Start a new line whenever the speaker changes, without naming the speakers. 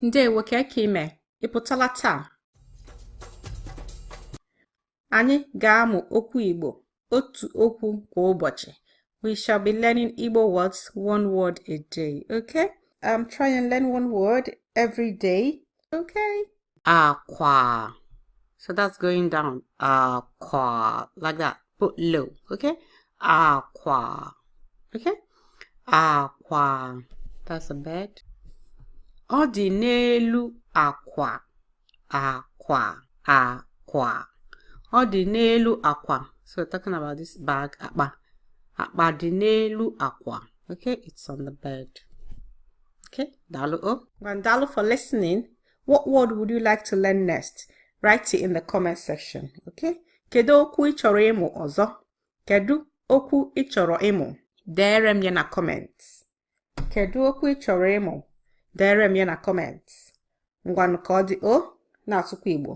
Ndewo ka ime ị pụtala taa. Anyị ga-amụ okwu Igbo otu okwu kwa ụbọchị. We shall be learning Igbo words one word a day, okay? Try and learn one word every day, okay? Aqua. So that's going down. Aqua. Like that. Put low, okay? Aqua. Okay? Aqua. That's a bed. Ọ dị n'elu akwa. Akwa. Akwa. Ọ dị n'elu akwa. So we're talking about this bag. Akpa. Akpa dị n'elu akwa. Okay, it's on the bed. Okay, dalu o. And dalu for listening. What word would you like to learn next? Write it in the comment section. Okay? Kedu okwu ị chọrọ ịmụ ọzọ? Kedu okwu ị chọrọ ịmụ? Dere m ya na comments. Kedu okwu ị chọrọ ịmụ? Dere m ya na comments. Ngwanụ ka ọ dị o na-asụkwa Igbo.